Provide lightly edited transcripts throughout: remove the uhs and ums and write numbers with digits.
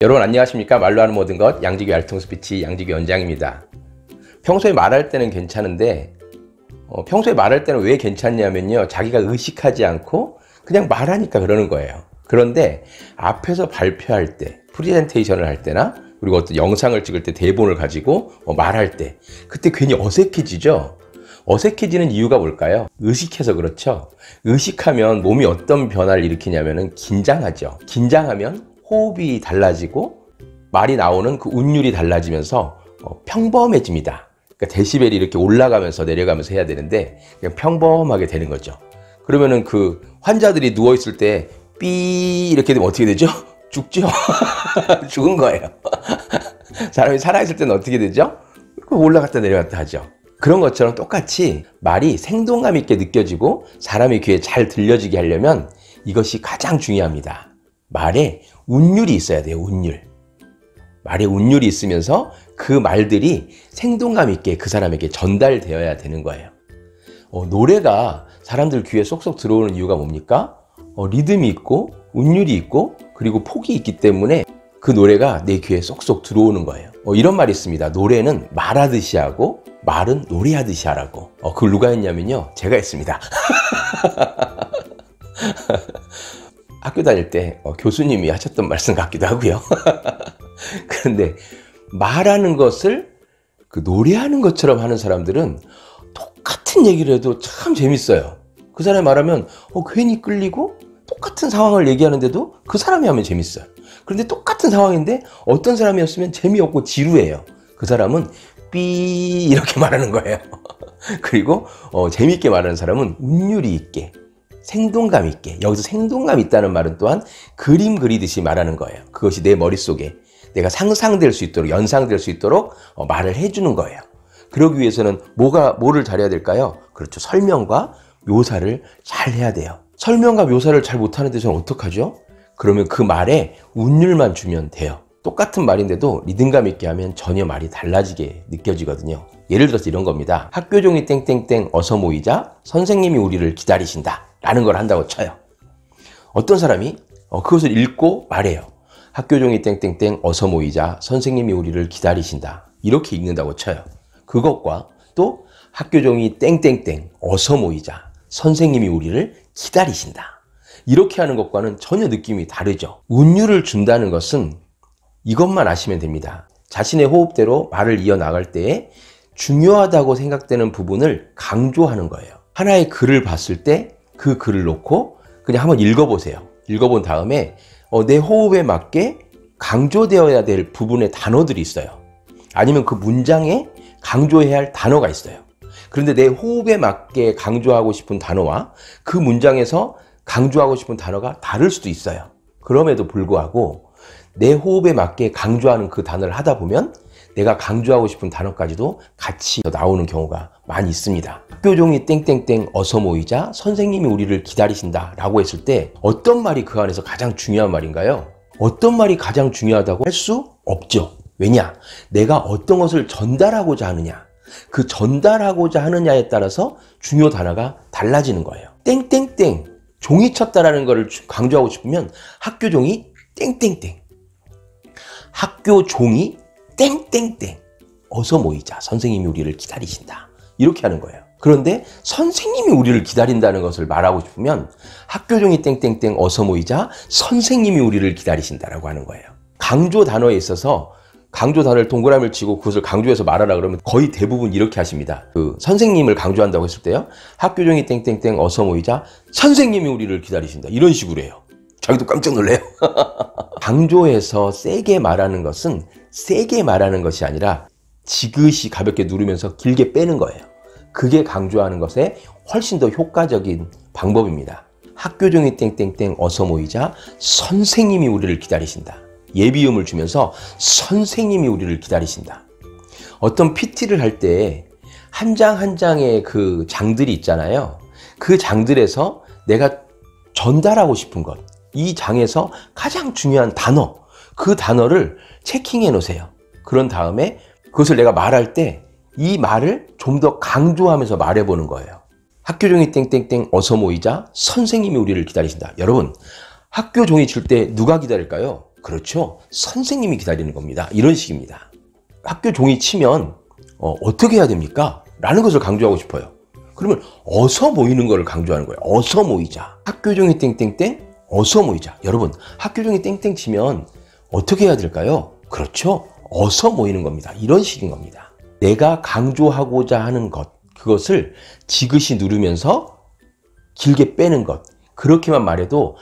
여러분 안녕하십니까? 말로 하는 모든 것 양지교 알통 스피치 양지교 원장입니다. 평소에 말할 때는 괜찮은데 평소에 말할 때는 왜 괜찮냐면요, 자기가 의식하지 않고 그냥 말하니까 그러는 거예요. 그런데 앞에서 발표할 때, 프레젠테이션을 할 때나 그리고 어떤 영상을 찍을 때, 대본을 가지고 말할 때, 그때 괜히 어색해지죠. 어색해지는 이유가 뭘까요? 의식해서 그렇죠. 의식하면 몸이 어떤 변화를 일으키냐면은 긴장하죠. 긴장하면 호흡이 달라지고 말이 나오는 그 운율이 달라지면서 평범해집니다. 그러니까 데시벨이 이렇게 올라가면서 내려가면서 해야 되는데 그냥 평범하게 되는 거죠. 그러면은 그 환자들이 누워있을 때 삐 이렇게 되면 어떻게 되죠? 죽죠? 죽은 거예요. 사람이 살아있을 때는 어떻게 되죠? 올라갔다 내려갔다 하죠. 그런 것처럼 똑같이 말이 생동감 있게 느껴지고 사람의 귀에 잘 들려지게 하려면 이것이 가장 중요합니다. 말에 운율이 있어야 돼요. 운율. 말에 운율이 있으면서 그 말들이 생동감 있게 그 사람에게 전달되어야 되는 거예요. 노래가 사람들 귀에 쏙쏙 들어오는 이유가 뭡니까? 리듬이 있고 운율이 있고 그리고 폭이 있기 때문에 그 노래가 내 귀에 쏙쏙 들어오는 거예요. 이런 말이 있습니다. 노래는 말하듯이 하고 말은 노래하듯이 하라고. 그걸 누가 했냐면요, 제가 했습니다. 학교 다닐 때 교수님이 하셨던 말씀 같기도 하고요. 그런데 말하는 것을 그 노래하는 것처럼 하는 사람들은 똑같은 얘기를 해도 참 재밌어요. 그 사람이 말하면 괜히 끌리고, 똑같은 상황을 얘기하는데도 그 사람이 하면 재밌어요. 그런데 똑같은 상황인데 어떤 사람이었으면 재미없고 지루해요. 그 사람은 삐 이렇게 말하는 거예요. 그리고 재미있게 말하는 사람은 운율이 있게, 생동감 있게. 여기서 생동감 있다는 말은 또한 그림 그리듯이 말하는 거예요. 그것이 내 머릿속에 내가 상상될 수 있도록, 연상될 수 있도록 말을 해주는 거예요. 그러기 위해서는 뭐를 잘해야 될까요? 그렇죠. 설명과 묘사를 잘 해야 돼요. 설명과 묘사를 잘 못하는 데서는 어떡하죠? 그러면 그 말에 운율만 주면 돼요. 똑같은 말인데도 리듬감 있게 하면 전혀 말이 달라지게 느껴지거든요. 예를 들어서 이런 겁니다. 학교 종이 땡땡땡 어서 모이자 선생님이 우리를 기다리신다 라는 걸 한다고 쳐요. 어떤 사람이 그것을 읽고 말해요. 학교 종이 땡땡땡 어서 모이자 선생님이 우리를 기다리신다 이렇게 읽는다고 쳐요. 그것과 또 학교 종이 땡땡땡 어서 모이자 선생님이 우리를 기다리신다 이렇게 하는 것과는 전혀 느낌이 다르죠. 운율을 준다는 것은 이것만 아시면 됩니다. 자신의 호흡대로 말을 이어나갈 때에 중요하다고 생각되는 부분을 강조하는 거예요. 하나의 글을 봤을 때 그 글을 놓고 그냥 한번 읽어보세요. 읽어본 다음에 내 호흡에 맞게 강조되어야 될 부분의 단어들이 있어요. 아니면 그 문장에 강조해야 할 단어가 있어요. 그런데 내 호흡에 맞게 강조하고 싶은 단어와 그 문장에서 강조하고 싶은 단어가 다를 수도 있어요. 그럼에도 불구하고 내 호흡에 맞게 강조하는 그 단어를 하다 보면 내가 강조하고 싶은 단어까지도 같이 나오는 경우가 많이 있습니다. 학교 종이 땡땡땡 어서 모이자 선생님이 우리를 기다리신다 라고 했을 때 어떤 말이 그 안에서 가장 중요한 말인가요? 어떤 말이 가장 중요하다고 할 수 없죠. 왜냐? 내가 어떤 것을 전달하고자 하느냐, 그 전달하고자 하느냐에 따라서 중요 단어가 달라지는 거예요. 땡땡땡 종이 쳤다라는 것을 강조하고 싶으면 학교 종이 땡땡땡, 학교 종이 땡땡땡 어서 모이자 선생님이 우리를 기다리신다 이렇게 하는 거예요. 그런데 선생님이 우리를 기다린다는 것을 말하고 싶으면 학교 종이 땡땡땡 어서 모이자 선생님이 우리를 기다리신다라고 하는 거예요. 강조 단어에 있어서 강조 단어를 동그라미를 치고 그것을 강조해서 말하라 그러면 거의 대부분 이렇게 하십니다. 그 선생님을 강조한다고 했을 때요, 학교 종이 땡땡땡 어서 모이자 선생님이 우리를 기다리신다 이런 식으로 해요. 자기도 깜짝 놀래요. 강조해서 세게 말하는 것은 세게 말하는 것이 아니라 지그시 가볍게 누르면서 길게 빼는 거예요. 그게 강조하는 것에 훨씬 더 효과적인 방법입니다. 학교 종이 땡땡땡 어서 모이자 선생님이 우리를 기다리신다. 예비음을 주면서 선생님이 우리를 기다리신다. 어떤 PT를 할 때 한 장 한 장의 그 장들이 있잖아요. 그 장들에서 내가 전달하고 싶은 것, 이 장에서 가장 중요한 단어, 그 단어를 체킹해 놓으세요. 그런 다음에 그것을 내가 말할 때 이 말을 좀 더 강조하면서 말해보는 거예요. 학교 종이 땡땡땡 어서 모이자 선생님이 우리를 기다리신다. 여러분, 학교 종이 칠 때 누가 기다릴까요? 그렇죠. 선생님이 기다리는 겁니다. 이런 식입니다. 학교 종이 치면 어떻게 해야 됩니까? 라는 것을 강조하고 싶어요. 그러면 어서 모이는 것을 강조하는 거예요. 어서 모이자. 학교 종이 땡땡땡 어서 모이자. 여러분, 학교 종이 땡땡 치면 어떻게 해야 될까요? 그렇죠. 어서 모이는 겁니다. 이런 식인 겁니다. 내가 강조하고자 하는 것, 그것을 지그시 누르면서 길게 빼는 것. 그렇게만 말해도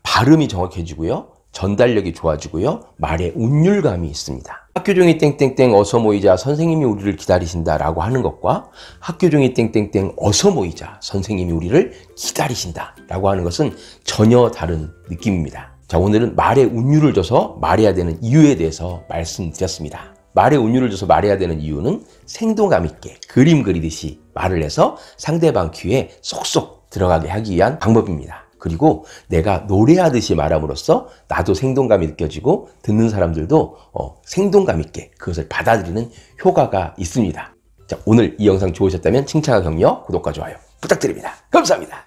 발음이 정확해지고요. 전달력이 좋아지고요. 말에 운율감이 있습니다. 학교 종이 땡땡땡 어서 모이자 선생님이 우리를 기다리신다 라고 하는 것과 학교 종이 땡땡땡 어서 모이자 선생님이 우리를 기다리신다 라고 하는 것은 전혀 다른 느낌입니다. 자, 오늘은 말에 운율을 줘서 말해야 되는 이유에 대해서 말씀드렸습니다. 말에 운율을 줘서 말해야 되는 이유는 생동감 있게 그림 그리듯이 말을 해서 상대방 귀에 쏙쏙 들어가게 하기 위한 방법입니다. 그리고 내가 노래하듯이 말함으로써 나도 생동감이 느껴지고 듣는 사람들도 생동감 있게 그것을 받아들이는 효과가 있습니다. 자, 오늘 이 영상 좋으셨다면 칭찬과 격려, 구독과 좋아요 부탁드립니다. 감사합니다.